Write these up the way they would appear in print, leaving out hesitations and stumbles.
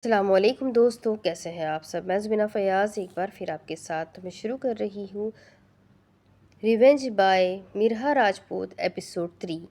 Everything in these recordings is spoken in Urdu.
السلام علیکم دوستوں، کیسے ہیں آپ سب؟ میں زبینہ فیاض ایک بار پھر آپ کے ساتھ میں شروع کر رہی ہوں ریونج بائی مرہا راجپوت ایپیسوڈ 3۔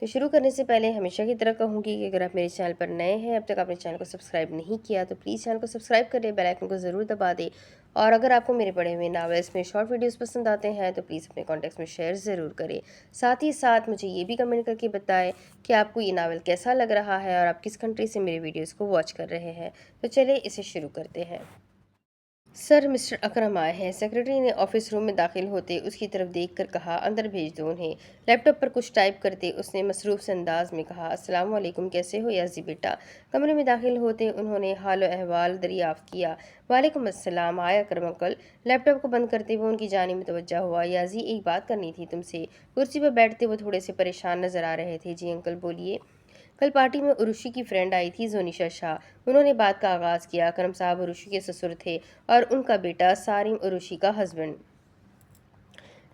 تو شروع کرنے سے پہلے ہمیشہ کی طرح کہوں گی کہ اگر آپ میرے چینل پر نئے ہیں، اب تک آپ نے چینل کو سبسکرائب نہیں کیا تو پلیز چینل کو سبسکرائب کر لیں، بیل آئیکن کو ضرور دبا دیں، اور اگر آپ کو میرے پڑھے ہوئے ناولس میں شارٹ ویڈیوز پسند آتے ہیں تو پلیز اپنے کانٹیکٹس میں شیئر ضرور کریں۔ ساتھ ہی ساتھ مجھے یہ بھی کمنٹ کر کے بتائیں کہ آپ کو یہ ناول کیسا لگ رہا ہے اور آپ کس کنٹری سے میرے ویڈیوز کو واچ کر رہے ہیں۔ تو چلیں اسے شروع کرتے ہیں۔ سر مسٹر اکرم آئے ہیں۔ سیکرٹری نے آفس روم میں داخل ہوتے اس کی طرف دیکھ کر کہا، اندر بھیج دو انہیں۔ لیپ ٹاپ پر کچھ ٹائپ کرتے اس نے مصروف سے انداز میں کہا، السلام علیکم، کیسے ہو یازی بیٹا؟ کمرے میں داخل ہوتے انہوں نے حال و احوال دریافت کیا۔ وعلیکم السلام، آیا اکرم انکل۔ لیپ ٹاپ کو بند کرتے وہ ان کی جانب متوجہ ہوا، یازی ایک بات کرنی تھی تم سے۔ کرسی پر بیٹھتے وہ تھوڑے سے پریشان نظر آ رہے تھے۔ جی انکل بولیے۔ کل پارٹی میں عروشی کی فرینڈ آئی تھی زونیشا شاہ، انہوں نے بات کا آغاز کیا۔ اکرم صاحب عروشی کے سسر تھے اور ان کا بیٹا سارم عروشی کا ہسبینڈ۔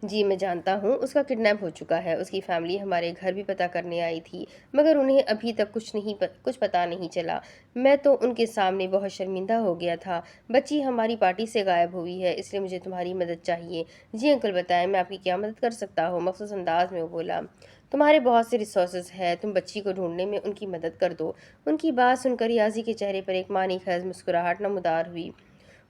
جی میں جانتا ہوں، اس کا کڈنیپ ہو چکا ہے۔ اس کی فیملی ہمارے گھر بھی پتہ کرنے آئی تھی مگر انہیں ابھی تک کچھ پتہ نہیں چلا۔ میں تو ان کے سامنے بہت شرمندہ ہو گیا تھا۔ بچی ہماری پارٹی سے غائب ہوئی ہے، اس لیے مجھے تمہاری مدد چاہیے۔ جی انکل بتائیں، میں آپ کی کیا مدد کر سکتا ہوں؟ مخصوص انداز میں وہ بولا، تمہارے بہت سے ریسورسز ہیں، تم بچی کو ڈھونڈنے میں ان کی مدد کر دو۔ ان کی بات سن کر یازی کے چہرے پر ایک معنی خیز مسکراہٹ نمودار ہوئی۔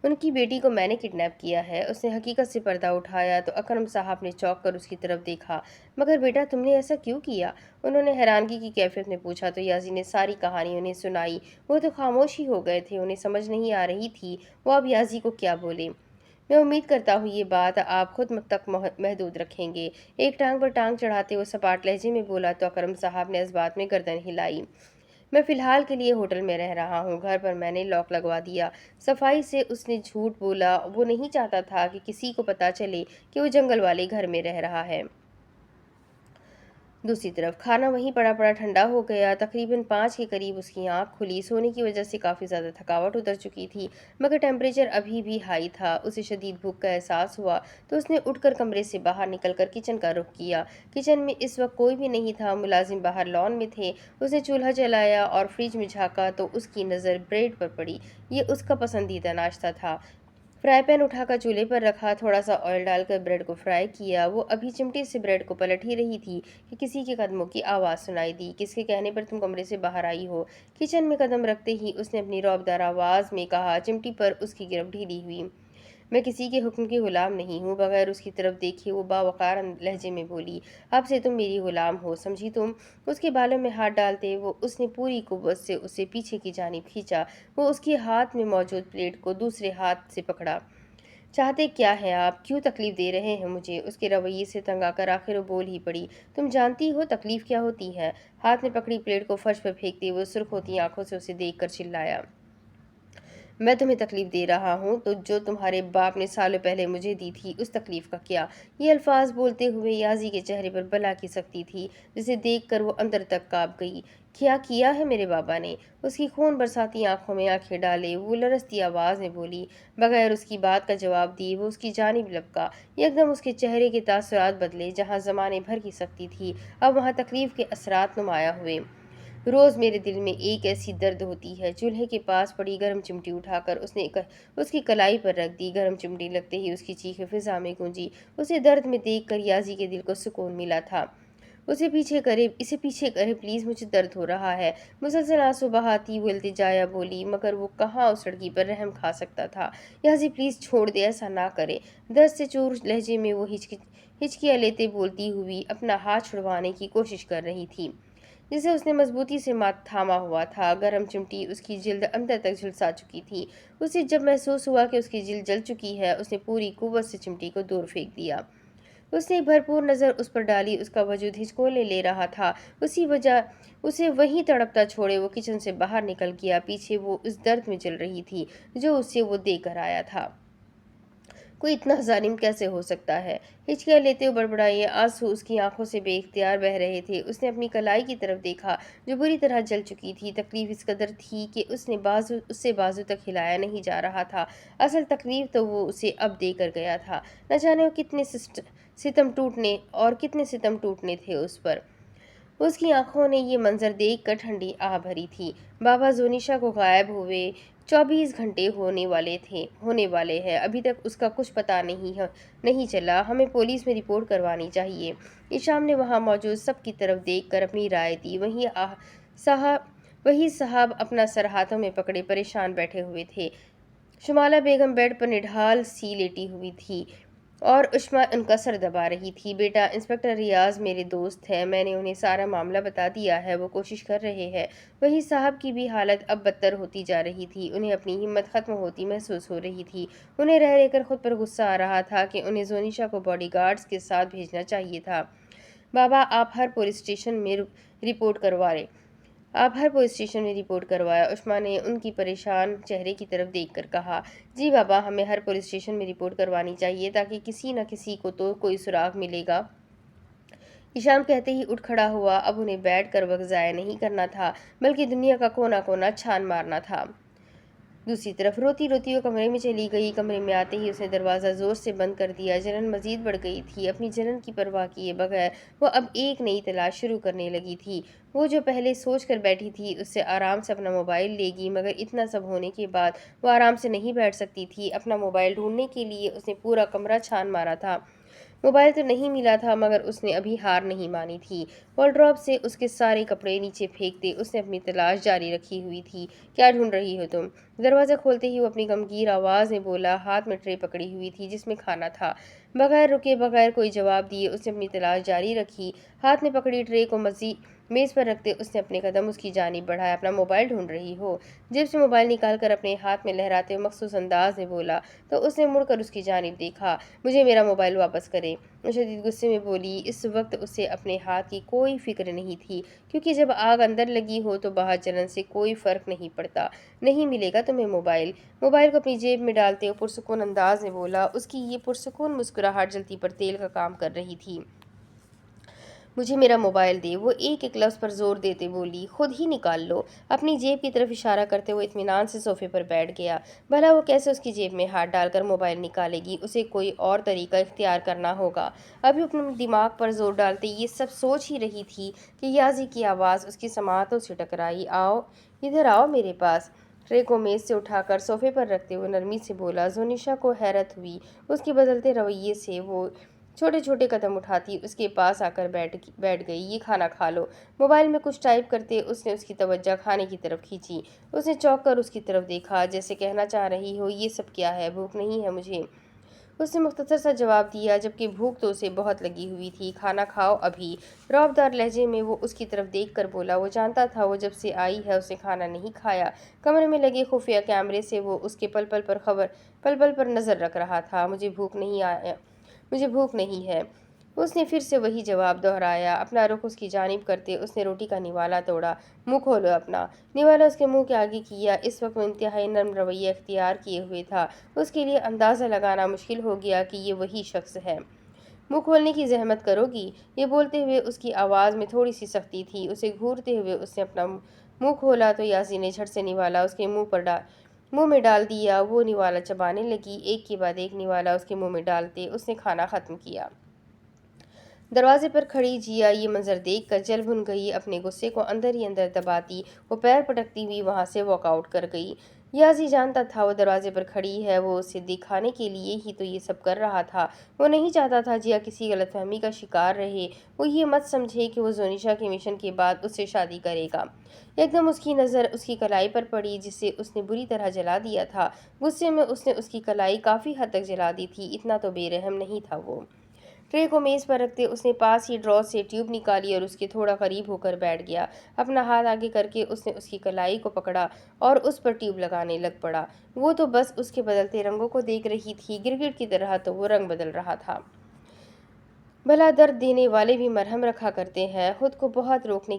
ان کی بیٹی کو میں نے کڈنیپ کیا ہے؟ اس نے حقیقت سے پردہ اٹھایا تو اکرم صاحب نے چونک کر اس کی طرف دیکھا۔ مگر بیٹا تم نے ایسا کیوں کیا؟ انہوں نے حیرانگی کی کیفیت میں پوچھا تو یازی نے ساری کہانی انہیں سنائی۔ وہ تو خاموش ہی ہو گئے تھے، انہیں سمجھ نہیں آ رہی تھی وہ اب یازی کو کیا بولے۔ میں امید کرتا ہوں یہ بات آپ خود تک محدود رکھیں گے، ایک ٹانگ پر ٹانگ چڑھاتے وہ سپاٹ لہجے میں بولا تو اکرم صاحب نے اس بات میں گردن ہلائی۔ میں فی الحال کے لیے ہوٹل میں رہ رہا ہوں، گھر پر میں نے لاک لگوا دیا۔ صفائی سے اس نے جھوٹ بولا، وہ نہیں چاہتا تھا کہ کسی کو پتہ چلے کہ وہ جنگل والے گھر میں رہ رہا ہے۔ دوسری طرف کھانا وہیں پڑا پڑا ٹھنڈا ہو گیا۔ تقریباً 5 کے قریب اس کی آنکھ کھلی، سونے کی وجہ سے کافی زیادہ تھکاوٹ اتر چکی تھی مگر ٹیمپریچر ابھی بھی ہائی تھا۔ اسے شدید بھوک کا احساس ہوا تو اس نے اٹھ کر کمرے سے باہر نکل کر کچن کا رخ کیا۔ کچن میں اس وقت کوئی بھی نہیں تھا، ملازم باہر لان میں تھے۔ اس نے چولہا جلایا اور فریج میں جھانکا تو اس کی نظر بریڈ پر پڑی۔ یہ اس کا پسندیدہ ناشتہ تھا۔ فرائی پین اٹھا کر چولہے پر رکھا، تھوڑا سا آئل ڈال کر بریڈ کو فرائی کیا۔ وہ ابھی چمٹے سے بریڈ کو پلٹ ہی رہی تھی کہ کسی کے قدموں کی آواز سنائی دی۔ کس کے کہنے پر تم کمرے سے باہر آئی ہو؟ کچن میں قدم رکھتے ہی اس نے اپنی رعبدار آواز میں کہا، چمٹی پر اس کی گرفت ڈھیلی ہوئی۔ میں کسی کے حکم کی غلام نہیں ہوں۔ بغیر اس کی طرف دیکھے وہ باوقار لہجے میں بولی، اب سے تم میری غلام ہو، سمجھی تم؟ اس کے بالوں میں ہاتھ ڈالتے اس نے پوری قوت سے اسے پیچھے کی جانب کھینچا۔ وہ اس کے ہاتھ میں موجود پلیٹ کو دوسرے ہاتھ سے پکڑا۔ چاہتے کیا ہیں آپ؟ کیوں تکلیف دے رہے ہیں مجھے؟ اس کے رویے سے تنگ آ کر آخر وہ بول ہی پڑی، تم جانتی ہو تکلیف کیا ہوتی ہے؟ ہاتھ میں پکڑی پلیٹ کو فرش پر پھینکتے وہ سرخ ہوتی آنکھوں سے اسے دیکھ کر چلایا، میں تمہیں تکلیف دے رہا ہوں تو جو تمہارے باپ نے سالوں پہلے مجھے دی تھی اس تکلیف کا کیا؟ یہ الفاظ بولتے ہوئے یازی کے چہرے پر بلا کی سختی تھی جسے دیکھ کر وہ اندر تک کانپ گئی۔ کیا کیا ہے میرے بابا نے؟ اس کی خون برساتی آنکھوں میں آنکھیں ڈالے وہ لرزتی آواز میں بولی۔ بغیر اس کی بات کا جواب دیے وہ اس کی جانب لپکا۔ یکدم اس کے چہرے کے تاثرات بدلے، جہاں زمانے بھر کی سختی تھی اب وہاں تکلیف کے اثرات نمایاں ہوئے۔ روز میرے دل میں ایک ایسی درد ہوتی ہے۔ چولہے کے پاس پڑی گرم چمٹی اٹھا کر اس نے اس کی کلائی پر رکھ دی۔ گرم چمٹی لگتے ہی اس کی چیخیں فضا میں گونجی۔ اسے درد میں دیکھ کر یازی کے دل کو سکون ملا تھا۔ اسے پیچھے کرے پلیز، مجھے درد ہو رہا ہے۔ مسلسل آنسو بہاتی وہ التجایا بولی مگر وہ کہاں اس لڑکی پر رحم کھا سکتا تھا۔ یازی پلیز چھوڑ دے، ایسا نہ کرے۔ درد سے چور لہجے میں وہ ہچکیاں لیتے بولتی ہوئی اپنا ہاتھ چھڑوانے کی کوشش کر رہی تھی جسے اس نے مضبوطی سے تھاما ہوا تھا۔ گرم چمٹی اس کی جلد اندر تک جھلسا چکی تھی۔ اسے جب محسوس ہوا کہ اس کی جلد جل چکی ہے اس نے پوری قوت سے چمٹی کو دور پھینک دیا۔ اس نے بھرپور نظر اس پر ڈالی، اس کا وجود ہچکولے لے رہا تھا۔ اسے وہیں تڑپتا چھوڑے وہ کچن سے باہر نکل گیا۔ پیچھے وہ اس درد میں جل رہی تھی جو اسے وہ دے کر آیا تھا۔ کوئی اتنا ظالم کیسے ہو سکتا ہے؟ ہچکیاں لیتے ہوئے بڑبڑائی، آنسو اس کی آنکھوں سے بے اختیار بہہ رہے تھے۔ اس نے اپنی کلائی کی طرف دیکھا جو بری طرح جل چکی تھی۔ تکلیف اس قدر تھی کہ اس سے بازو تک ہلایا نہیں جا رہا تھا۔ اصل تکلیف تو وہ اسے اب دے کر گیا تھا۔ نہ جانے وہ کتنے ستم ٹوٹنے تھے اس پر۔ اس کی آنکھوں نے یہ منظر دیکھ کر ٹھنڈی آہ بھری تھی۔ بابا زونیشا کو غائب ہوئے 24 گھنٹے ہونے والے ہیں، ابھی تک اس کا کچھ پتہ نہیں چلا۔ ہمیں پولیس میں رپورٹ کروانی چاہیے۔ ایشام نے وہاں موجود سب کی طرف دیکھ کر اپنی رائے دی۔ وہی صاحب اپنا سر ہاتھوں میں پکڑے پریشان بیٹھے ہوئے تھے۔ شمالہ بیگم بیڈ پر نڈھال سی لیٹی ہوئی تھی اور عشمہ ان کا سر دبا رہی تھی۔ بیٹا، انسپکٹر ریاض میرے دوست ہیں، میں نے انہیں سارا معاملہ بتا دیا ہے، وہ کوشش کر رہے ہیں۔ وہی صاحب کی بھی حالت اب بدتر ہوتی جا رہی تھی، انہیں اپنی ہمت ختم ہوتی محسوس ہو رہی تھی۔ انہیں رہ کر خود پر غصہ آ رہا تھا کہ انہیں زونیشا کو باڈی گارڈز کے ساتھ بھیجنا چاہیے تھا۔ بابا، آپ ہر پولیس اسٹیشن میں رپورٹ کروایا۔ عشمہ نے ان کی پریشان چہرے کی طرف دیکھ کر کہا۔ جی بابا، ہمیں ہر پولیس اسٹیشن میں رپورٹ کروانی چاہیے تاکہ کسی نہ کسی کو تو کوئی سراغ ملے گا۔ ایشام کہتے ہی اٹھ کھڑا ہوا۔ اب انہیں بیٹھ کر وقت ضائع نہیں کرنا تھا، بلکہ دنیا کا کونا کونا چھان مارنا تھا۔ دوسری طرف روتی روتی وہ کمرے میں چلی گئی۔ کمرے میں آتے ہی اس نے دروازہ زور سے بند کر دیا۔ جلن مزید بڑھ گئی تھی۔ اپنی جلن کی پرواہ کیے بغیر وہ اب ایک نئی تلاش شروع کرنے لگی تھی۔ وہ جو پہلے سوچ کر بیٹھی تھی اس سے آرام سے اپنا موبائل لے گی، مگر اتنا سب ہونے کے بعد وہ آرام سے نہیں بیٹھ سکتی تھی۔ اپنا موبائل ڈھونڈنے کے لیے اس نے پورا کمرہ چھان مارا تھا۔ موبائل تو نہیں ملا تھا، مگر اس نے ابھی ہار نہیں مانی تھی۔ وارڈروب سے اس کے سارے کپڑے نیچے پھینکتے اس نے اپنی تلاش جاری رکھی ہوئی تھی۔ کیا ڈھونڈ رہی ہو تم؟ دروازہ کھولتے ہی وہ اپنی غمگین آواز میں بولا۔ ہاتھ میں ٹرے پکڑی ہوئی تھی جس میں کھانا تھا۔ بغیر رکے، بغیر کوئی جواب دیے اس نے اپنی تلاش جاری رکھی۔ ہاتھ میں پکڑی ٹرے کو میز پر رکھتے اس نے اپنے قدم اس کی جانب بڑھائے۔ اپنا موبائل ڈھونڈ رہی ہو؟ جیب سے موبائل نکال کر اپنے ہاتھ میں لہراتے ہوئے مخصوص انداز میں بولا تو اس نے مڑ کر اس کی جانب دیکھا۔ مجھے میرا موبائل واپس کریں، وہ شدید غصے میں بولی۔ اس وقت اسے اپنے ہاتھ کی کوئی فکر نہیں تھی، کیونکہ جب آگ اندر لگی ہو تو باہر جلن سے کوئی فرق نہیں پڑتا۔ نہیں ملے گا تمہیں موبائل کو اپنی جیب میں ڈالتے ہوئے پرسکون انداز میں بولا۔ اس کی یہ پرسکون مسکراہٹ جلتی پر تیل کا کام کر رہی تھی۔ مجھے میرا موبائل دے، وہ ایک ایک لفظ پر زور دیتے بولی۔ خود ہی نکال لو۔ اپنی جیب کی طرف اشارہ کرتے ہوئے اطمینان سے صوفے پر بیٹھ گیا۔ بھلا وہ کیسے اس کی جیب میں ہاتھ ڈال کر موبائل نکالے گی؟ اسے کوئی اور طریقہ اختیار کرنا ہوگا۔ ابھی اپنے دماغ پر زور ڈالتے یہ سب سوچ ہی رہی تھی کہ یازی کی آواز اس کی سماعتوں سے ٹکرائی۔ آؤ، ادھر آؤ میرے پاس۔ ٹرے کو میز سے اٹھا کر صوفے پر رکھتے ہوئے نرمی سے بولا۔ زونیشا کو حیرت ہوئی اس کے بدلتے رویے سے۔ وہ چھوٹے چھوٹے قدم اٹھاتی اس کے پاس آ کر بیٹھ گئی۔ یہ کھانا کھا لو۔ موبائل میں کچھ ٹائپ کرتے اس نے اس کی توجہ کھانے کی طرف کھینچی۔ اس نے چونک کر اس کی طرف دیکھا، جیسے کہنا چاہ رہی ہو یہ سب کیا ہے، بھوک نہیں ہے مجھے؟ اس نے مختصر سا جواب دیا، جبکہ بھوک تو اسے بہت لگی ہوئی تھی۔ کھانا کھاؤ ابھی، رعب دار لہجے میں وہ اس کی طرف دیکھ کر بولا۔ وہ جانتا تھا وہ جب سے آئی ہے اس نے کھانا نہیں کھایا۔ کمرے میں لگے خفیہ کیمرے سے وہ اس کے پل پل پر نظر رکھ رہا تھا۔ مجھے بھوک نہیں ہے، اس نے پھر سے وہی جواب دہرایا۔ اپنا رخ اس کی جانب کرتے اس نے روٹی کا نوالا توڑا۔ منہ کھولو اپنا۔ نوالا اس کے منہ کے آگے کیا۔ اس وقت وہ انتہائی نرم رویہ اختیار کیے ہوئے تھا۔ اس کے لیے اندازہ لگانا مشکل ہو گیا کہ یہ وہی شخص ہے۔ منہ کھولنے کی زحمت کرو گی؟ یہ بولتے ہوئے اس کی آواز میں تھوڑی سی سختی تھی۔ اسے گھورتے ہوئے اس نے اپنا منہ کھولا تو یازی نے جھٹ سے نوالا اس کے منہ میں ڈال دیا۔ وہ نوالا چبانے لگی۔ ایک کے بعد ایک نوالا اس کے منہ میں ڈالتے اس نے کھانا ختم کیا۔ دروازے پر کھڑی جیا یہ منظر دیکھ کر جل بھن گئی۔ اپنے غصے کو اندر ہی اندر دباتی وہ پیر پٹکتی ہوئی وہاں سے واک آؤٹ کر گئی۔ یازی جانتا تھا وہ دروازے پر کھڑی ہے، وہ اسے دکھانے کے لیے ہی تو یہ سب کر رہا تھا۔ وہ نہیں چاہتا تھا جیا کسی غلط فہمی کا شکار رہے، وہ یہ مت سمجھے کہ وہ زونیشا کے مشن کے بعد اس سے شادی کرے گا۔ ایک دم اس کی نظر اس کی کلائی پر پڑی جسے اس نے بری طرح جلا دیا تھا۔ غصے میں اس نے اس کی کلائی کافی حد تک جلا دی تھی، اتنا تو بے رحم نہیں تھا وہ۔ ٹرے کو میز پر رکھتے اس نے پاس ہی ڈرا سے ٹیوب نکالی اور اس کے تھوڑا قریب ہو کر بیٹھ گیا۔ اپنا ہاتھ آگے کر کے اس نے اس کی کلائی کو پکڑا اور اس پر ٹیوب لگانے لگ پڑا۔ وہ تو بس اس کے بدلتے رنگوں کو دیکھ رہی تھی، گرگٹ کی طرح تو وہ رنگ بدل رہا تھا۔ بھلا درد دینے والے بھی مرہم رکھا کرتے ہیں۔ خود کو بہت روکنے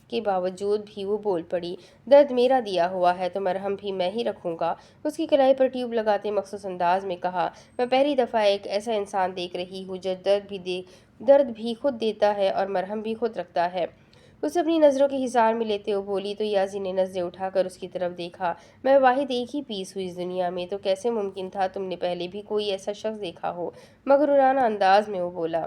کے باوجود بھی وہ بول پڑی۔ درد میرا دیا ہوا ہے تو مرہم بھی میں ہی رکھوں گا۔ اس کی کلائی پر ٹیوب لگاتے مخصوص انداز میں کہا۔ میں پہلی دفعہ ایک ایسا انسان دیکھ رہی ہوں جو درد بھی خود دیتا ہے اور مرہم بھی خود رکھتا ہے۔ اسے اپنی نظروں کے حصار میں لیتے ہوئے بولی تو یازی نے نظریں اٹھا کر اس کی طرف دیکھا۔ میں واحد ایک ہی پیس ہوں اس دنیا میں، تو کیسے ممکن تھا تم نے پہلے بھی کوئی ایسا شخص دیکھا ہو؟ مغرورانہ انداز میں وہ بولا۔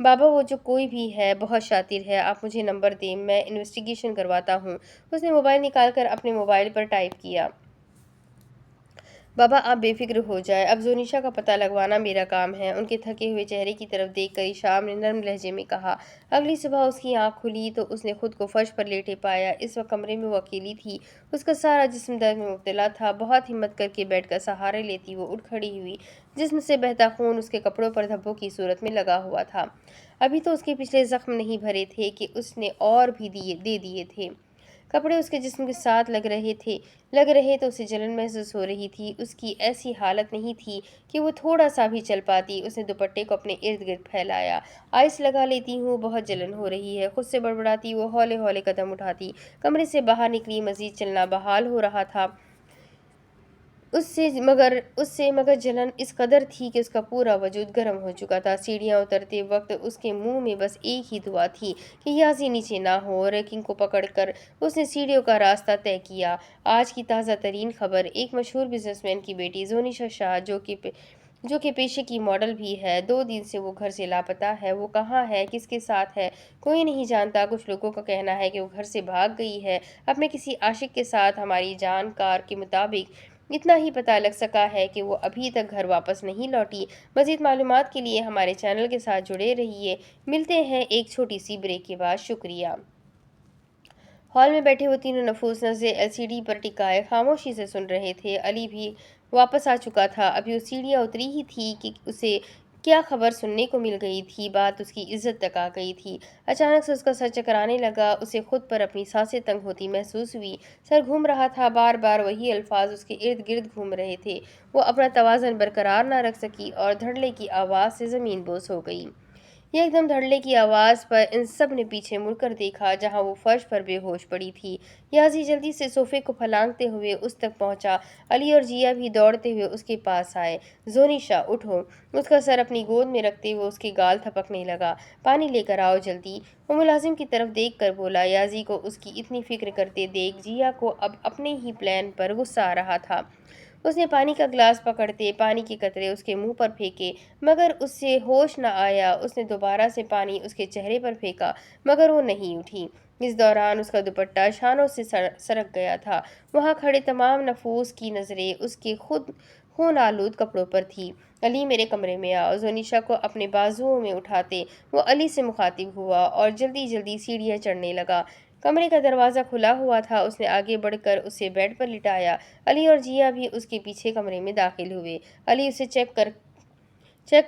بابا وہ جو کوئی بھی ہے بہت شاطر ہے، آپ مجھے نمبر دیں، میں انویسٹیگیشن کرواتا ہوں۔ اس نے موبائل نکال کر اپنے موبائل پر ٹائپ کیا۔ بابا آپ بے فکر ہو جائے، اب زونیشا کا پتہ لگوانا میرا کام ہے۔ ان کے تھکے ہوئے چہرے کی طرف دیکھ کر شام نے نرم لہجے میں کہا۔ اگلی صبح اس کی آنکھ کھلی تو اس نے خود کو فرش پر لیٹے پایا۔ اس وقت کمرے میں وہ اکیلی تھی، اس کا سارا جسم درد میں مبتلا تھا۔ بہت ہمت کر کے بیڈ کا سہارا لیتی وہ اٹھ کھڑی ہوئی، جسم سے بہتا خون اس کے کپڑوں پر دھبوں کی صورت میں لگا ہوا تھا۔ ابھی تو اس کے پچھلے زخم نہیں بھرے تھے کہ اس نے اور بھی دے دیے تھے۔ کپڑے اس کے جسم کے ساتھ لگ رہے تو اسے جلن محسوس ہو رہی تھی۔ اس کی ایسی حالت نہیں تھی کہ وہ تھوڑا سا بھی چل پاتی۔ اس نے دوپٹے کو اپنے ارد گرد پھیلایا۔ آئس لگا لیتی ہوں، بہت جلن ہو رہی ہے، خود سے بڑبڑاتی وہ ہولے ہولے قدم اٹھاتی کمرے سے باہر نکلی۔ مزید چلنا بحال ہو رہا تھا اس سے مگر جلن اس قدر تھی کہ اس کا پورا وجود گرم ہو چکا تھا۔ سیڑھیاں اترتے وقت اس کے منہ میں بس ایک ہی دعا تھی کہ یازی نیچے نہ ہو۔ ریکنگ کو پکڑ کر اس نے سیڑھیوں کا راستہ طے کیا۔ آج کی تازہ ترین خبر، ایک مشہور بزنس مین کی بیٹی زونیشا شاہ جو کہ پیشے کی ماڈل بھی ہے، 2 دن سے وہ گھر سے لاپتہ ہے۔ وہ کہاں ہے، کس کے ساتھ ہے، کوئی نہیں جانتا۔ کچھ لوگوں کا کہنا ہے کہ وہ گھر سے بھاگ گئی ہے اپنے کسی عاشق کے ساتھ۔ ہماری جانکار کے مطابق اتنا ہی پتہ لگ سکا ہے کہ وہ ابھی تک گھر واپس نہیں لوٹی۔ مزید معلومات کے لیے ہمارے چینل کے ساتھ جڑے رہیے۔ ملتے ہیں ایک چھوٹی سی بریک کے بعد۔ شکریہ۔ ہال میں بیٹھے وہ تینوں نفوس نظریں LCD پر ٹکائے خاموشی سے سن رہے تھے۔ علی بھی واپس آ چکا تھا، ابھی وہ سیڑھیاں اتری ہی تھی کہ اسے کیا خبر سننے کو مل گئی تھی۔ بات اس کی عزت تک آ گئی تھی۔ اچانک سے اس کا سر چکرانے لگا، اسے خود پر اپنی سانسیں تنگ ہوتی محسوس ہوئی۔ سر گھوم رہا تھا، بار بار وہی الفاظ اس کے ارد گرد گھوم رہے تھے۔ وہ اپنا توازن برقرار نہ رکھ سکی اور دھڑلے کی آواز سے زمین بوس ہو گئی۔ ایک دم دھڑلے کی آواز پر ان سب نے پیچھے مڑ کر دیکھا جہاں وہ فرش پر بے ہوش پڑی تھی۔ یازی جلدی سے صوفے کو پھلانگتے ہوئے اس تک پہنچا۔ علی اور جیا بھی دوڑتے ہوئے اس کے پاس آئے۔ زونیشا اٹھو، اس کا سر اپنی گود میں رکھتے ہوئے اس کے گال تھپکنے لگا۔ پانی لے کر آؤ جلدی، وہ ملازم کی طرف دیکھ کر بولا۔ یازی کو اس کی اتنی فکر کرتے دیکھ جیا کو اب اپنے ہی پلان پر غصہ آ رہا تھا۔ اس نے پانی کا گلاس پکڑتے پانی کے قطرے اس کے منہ پر پھینکے مگر اس سے ہوش نہ آیا۔ اس نے دوبارہ سے پانی اس کے چہرے پر پھینکا مگر وہ نہیں اٹھی۔ اس دوران اس کا دوپٹہ شانوں سے سرک گیا تھا۔ وہاں کھڑے تمام نفوس کی نظریں اس کے خون آلود کپڑوں پر تھی۔ علی میرے کمرے میں آؤ، زونیشا کو اپنے بازوؤں میں اٹھاتے وہ علی سے مخاطب ہوا اور جلدی جلدی سیڑھیاں چڑھنے لگا۔ کمرے کا دروازہ کھلا ہوا تھا، اس نے آگے بڑھ کر اسے بیڈ پر لٹایا۔ علی اور جیا بھی اس کے پیچھے کمرے میں داخل ہوئے۔ علی سے چیک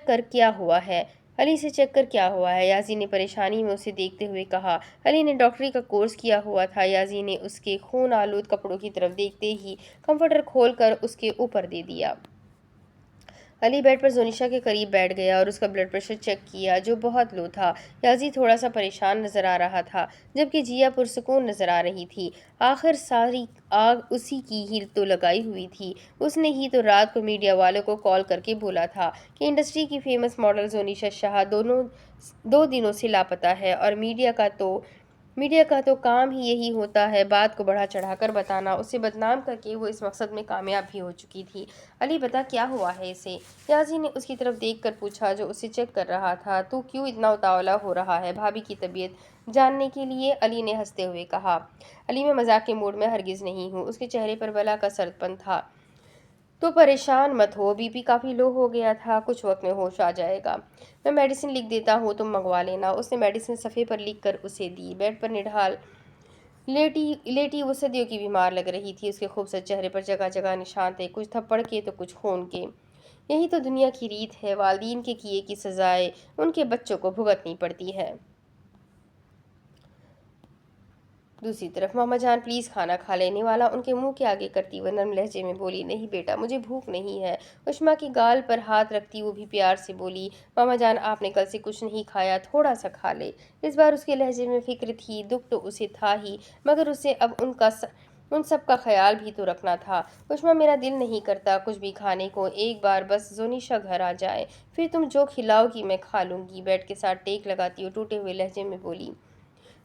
کر کیا ہوا ہے، یازی نے پریشانی میں اسے دیکھتے ہوئے کہا۔ علی نے ڈاکٹری کا کورس کیا ہوا تھا۔ یازی نے اس کے خون آلود کپڑوں کی طرف دیکھتے ہی کمفرٹر کھول کر اس کے اوپر دے دیا۔ علی بیڈ پر زونیشا کے قریب بیٹھ گیا اور اس کا بلڈ پریشر چیک کیا جو بہت لو تھا۔ یازی تھوڑا سا پریشان نظر آ رہا تھا جبکہ جیا پرسکون نظر آ رہی تھی۔ آخر ساری آگ اسی کی ہی تو لگائی ہوئی تھی۔ اس نے ہی تو رات کو میڈیا والوں کو کال کر کے بولا تھا کہ انڈسٹری کی فیمس ماڈل زونیشا شاہ 2 دنوں سے لاپتہ ہے اور میڈیا کا تو کام ہی یہی ہوتا ہے بات کو بڑھا چڑھا کر بتانا۔ اسے بدنام کر کے وہ اس مقصد میں کامیاب بھی ہو چکی تھی۔ علی بتا کیا ہوا ہے اسے، یازی نے اس کی طرف دیکھ کر پوچھا جو اسے چیک کر رہا تھا۔ تو کیوں اتنا اتاولا ہو رہا ہے بھابھی کی طبیعت جاننے کے لیے، علی نے ہنستے ہوئے کہا۔ علی میں مذاق کے موڈ میں ہرگز نہیں ہوں، اس کے چہرے پر بلا کا سرد پن تھا۔ تو پریشان مت ہو، بی پی کافی لو ہو گیا تھا، کچھ وقت میں ہوش آ جائے گا۔ میں میڈیسن لکھ دیتا ہوں، تم منگوا لینا۔ اس نے میڈیسن صفحے پر لکھ کر اسے دی۔ بیڈ پر نڈھال لیٹی وہ صدیوں کی بیمار لگ رہی تھی۔ اس کے خوبصورت چہرے پر جگہ جگہ نشان تھے، کچھ تھپڑ کے تو کچھ خون کے۔ یہی تو دنیا کی ریت ہے، والدین کے کیے کی سزائیں ان کے بچوں کو بھگتنی پڑتی ہے۔ دوسری طرف ماما جان پلیز کھانا کھا، لینے والا ان کے منہ کے آگے کرتی وہ نرم لہجے میں بولی۔ نہیں بیٹا، مجھے بھوک نہیں ہے، اشما کی گال پر ہاتھ رکھتی وہ بھی پیار سے بولی۔ ماما جان آپ نے کل سے کچھ نہیں کھایا، تھوڑا سا کھا لے۔ اس بار اس کے لہجے میں فکر تھی، دکھ تو اسے تھا ہی مگر اسے اب ان سب کا خیال بھی تو رکھنا تھا۔ اشما میرا دل نہیں کرتا کچھ بھی کھانے کو، ایک بار بس زونیشا گھر آ جائے، پھر تم جو کھلاؤ گی میں کھا لوں گی، بیڈ کے ساتھ ٹیک لگاتی وہ ٹوٹے ہوئے لہجے میں بولی۔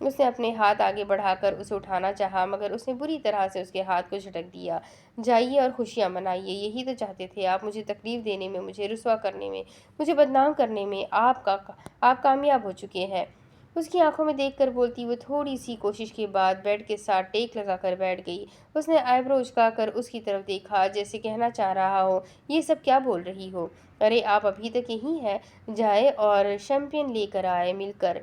اس نے اپنے ہاتھ آگے بڑھا کر اسے اٹھانا چاہا مگر اس نے بری طرح سے اس کے ہاتھ کو جھٹک دیا۔ جائیے اور خوشیاں منائیے، یہی تو چاہتے تھے آپ، مجھے تکلیف دینے میں، مجھے رسوا کرنے میں، مجھے بدنام کرنے میں آپ کامیاب ہو چکے ہیں۔ اس کی آنکھوں میں دیکھ کر بولتی وہ تھوڑی سی کوشش کے بعد بیڈ کے ساتھ ٹیک لگا کر بیٹھ گئی۔ اس نے آئی برو اچکا کر اس کی طرف دیکھا جیسے کہنا چاہ رہا ہو یہ سب کیا بول رہی ہو؟ ارے آپ ابھی تک یہیں ہیں، جائے اور شیمپین لے کر آئے، مل کر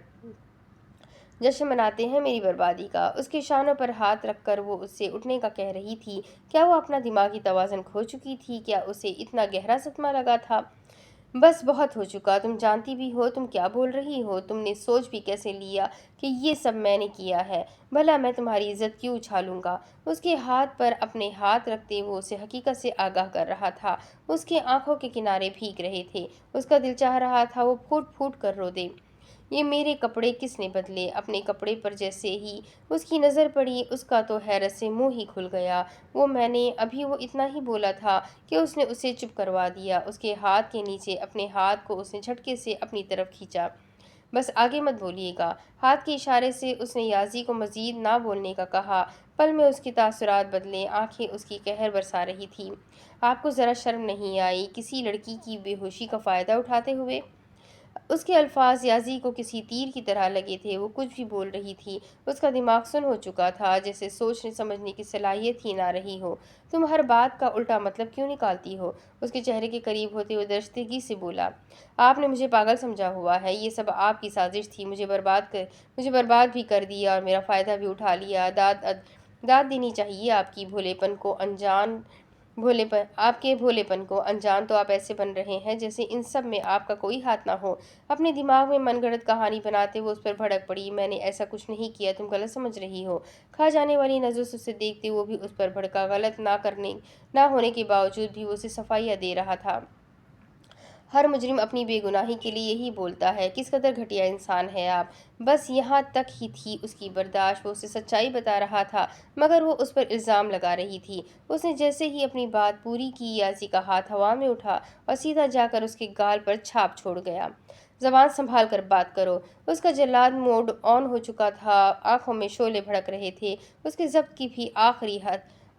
جشن مناتے ہیں میری بربادی کا۔ اس کے شانوں پر ہاتھ رکھ کر وہ اس سے اٹھنے کا کہہ رہی تھی۔ کیا وہ اپنا دماغی توازن کھو چکی تھی؟ کیا اسے اتنا گہرا صدمہ لگا تھا؟ بس بہت ہو چکا، تم جانتی بھی ہو تم کیا بول رہی ہو؟ تم نے سوچ بھی کیسے لیا کہ یہ سب میں نے کیا ہے؟ بھلا میں تمہاری عزت کیوں اچھالوں گا؟ اس کے ہاتھ پر اپنے ہاتھ رکھتے وہ اسے حقیقت سے آگاہ کر رہا تھا۔ اس کے آنکھوں کے کنارے بھیگ رہے تھے، اس کا دل چاہ رہا تھا وہ پھوٹ پھوٹ کر رو دے۔ یہ میرے کپڑے کس نے بدلے؟ اپنے کپڑے پر جیسے ہی اس کی نظر پڑی اس کا تو حیرت سے منہ ہی کھل گیا۔ میں نے ابھی وہ اتنا ہی بولا تھا کہ اس نے اسے چپ کروا دیا۔ اس کے ہاتھ کے نیچے اپنے ہاتھ کو اس نے جھٹکے سے اپنی طرف کھینچا۔ بس آگے مت بولیے گا۔ ہاتھ کے اشارے سے اس نے یازی کو مزید نہ بولنے کا کہا۔ پل میں اس کے تاثرات بدلے، آنکھیں اس کی قہر برسا رہی تھیں۔ آپ کو ذرا شرم نہیں آئی کسی لڑکی کی بے ہوشی کا فائدہ اٹھاتے ہوئے؟ اس کے الفاظ یازی کو کسی تیر کی طرح لگے تھے۔ وہ کچھ بھی بول رہی تھی، اس کا دماغ سن ہو چکا تھا، جیسے سوچنے سمجھنے کی صلاحیت ہی نہ رہی ہو۔ تم ہر بات کا الٹا مطلب کیوں نکالتی ہو؟ اس کے چہرے کے قریب ہوتے ہوئے درشتگی سے بولا۔ آپ نے مجھے پاگل سمجھا ہوا ہے، یہ سب آپ کی سازش تھی، مجھے برباد بھی کر دیا اور میرا فائدہ بھی اٹھا لیا۔ داد دینی چاہیے آپ کے بھولے پن کو انجان تو آپ ایسے بن رہے ہیں جیسے ان سب میں آپ کا کوئی ہاتھ نہ ہو۔ اپنے دماغ میں من گھڑت کہانی بناتے وہ اس پر بھڑک پڑی۔ میں نے ایسا کچھ نہیں کیا، تم غلط سمجھ رہی ہو۔ کھا جانے والی نظروں سے اسے دیکھتے وہ بھی اس پر بھڑکا۔ غلط نہ ہونے کے باوجود بھی وہ اسے صفائیاں دے رہا تھا۔ ہر مجرم اپنی بے گناہی کے لیے یہی بولتا ہے۔ کس قدر گھٹیا انسان ہے آپ۔ بس یہاں تک ہی تھی اس کی برداشت، وہ اسے سچائی بتا رہا تھا مگر وہ اس پر الزام لگا رہی تھی۔ اس نے جیسے ہی اپنی بات پوری کی یازی کا ہاتھ ہوا میں اٹھا اور سیدھا جا کر اس کے گال پر چھاپ چھوڑ گیا۔ زبان سنبھال کر بات کرو۔ اس کا جلاد موڈ آن ہو چکا تھا، آنکھوں میں شعلے بھڑک رہے تھے۔ اس کے ضبط کی بھی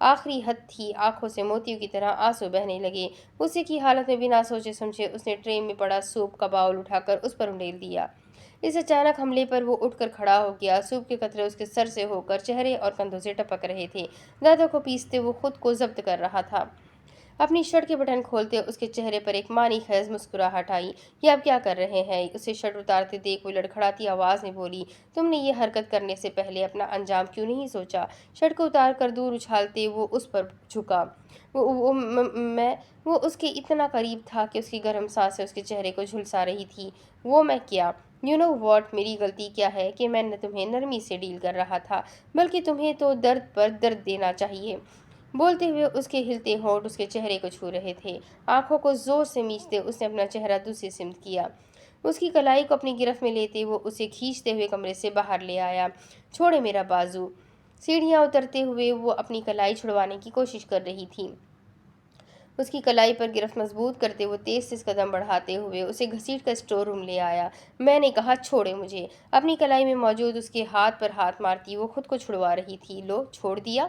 آخری حد تھی، آنکھوں سے موتیوں کی طرح آنسو بہنے لگے۔ غصے کی حالت میں بنا سوچے سمجھے اس نے ٹرے میں پڑا سوپ کا باؤل اٹھا کر اس پر انڈیل دیا۔ اس اچانک حملے پر وہ اٹھ کر کھڑا ہو گیا۔ سوپ کے قطرے اس کے سر سے ہو کر چہرے اور کندھوں سے ٹپک رہے تھے۔ دانتوں کو پیستے وہ خود کو ضبط کر رہا تھا۔ اپنی شرٹ کے بٹن کھولتے اس کے چہرے پر ایک معنی خیز مسکراہٹ آئی۔ یہ آپ کیا کر رہے ہیں؟ اسے شرٹ اتارتے دیکھ وہ لڑکھڑاتی آواز میں بولی۔ تم نے یہ حرکت کرنے سے پہلے اپنا انجام کیوں نہیں سوچا؟ شرٹ کو اتار کر دور اچھالتے وہ اس پر جھکا۔ وہ اس کے اتنا قریب تھا کہ اس کی گرم سانسیں اس کے چہرے کو جھلسا رہی تھی۔ میں کیا؟ یو نو واٹ، میری غلطی کیا ہے کہ میں نے تمہیں نرمی سے ڈیل کر رہا تھا، بلکہ تمہیں تو درد پر درد دینا چاہیے۔ بولتے ہوئے اس کے ہلتے ہونٹ اس کے چہرے کو چھو رہے تھے۔ آنکھوں کو زور سے میچتے اس نے اپنا چہرہ دوسری سمت کیا۔ اس کی کلائی کو اپنی گرفت میں لیتے وہ اسے کھینچتے ہوئے کمرے سے باہر لے آیا۔ چھوڑے میرا بازو۔ سیڑھیاں اترتے ہوئے وہ اپنی کلائی چھڑوانے کی کوشش کر رہی تھی۔ اس کی کلائی پر گرفت مضبوط کرتے وہ تیز قدم بڑھاتے ہوئے اسے گھسیٹ کر اسٹور روم لے آیا۔ میں نے کہا چھوڑے مجھے۔ اپنی کلائی میں موجود اس کے ہاتھ پر ہاتھ مارتی وہ خود کو چھڑوا رہی تھی۔ لو چھوڑ دیا۔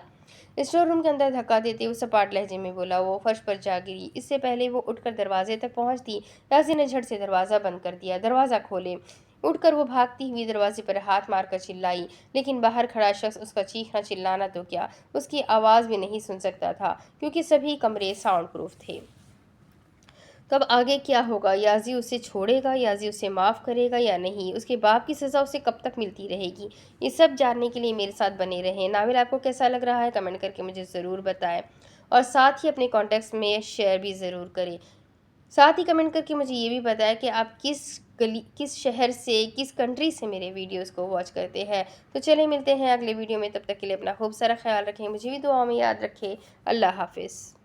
اسٹور روم کے اندر دھکا دیتے وہ سپاٹ لہجے میں بولا۔ وہ فرش پر جا گری۔ اس سے پہلے وہ اٹھ کر دروازے تک پہنچتی یازی نے جھٹ سے دروازہ بند کر دیا۔ دروازہ کھولے۔ اٹھ کر وہ بھاگتی ہوئی دروازے پر ہاتھ مار کر چلائی، لیکن باہر کھڑا شخص اس کا چیخنا چلانا تو کیا اس کی آواز بھی نہیں سن سکتا تھا کیونکہ سبھی کمرے ساؤنڈ پروف تھے۔ تو اب آگے کیا ہوگا؟ یازی اسے چھوڑے گا؟ یازی اسے معاف کرے گا یا نہیں؟ اس کے باپ کی سزا اسے کب تک ملتی رہے گی؟ یہ سب جاننے کے لیے میرے ساتھ بنے رہیں۔ ناول آپ کو کیسا لگ رہا ہے کمنٹ کر کے مجھے ضرور بتائیں اور ساتھ ہی اپنے کانٹیکٹس میں شیئر بھی ضرور کریں۔ ساتھ ہی کمنٹ کر کے مجھے یہ بھی بتائیں کہ آپ کس شہر سے، کس کنٹری سے میرے ویڈیوز کو واچ کرتے ہیں۔ تو چلیں ملتے ہیں اگلے ویڈیو میں، تب تک کے لیے اپنا خوب سارا خیال رکھیں، مجھے بھی دعاؤں میں یاد رکھیں۔ اللہ حافظ۔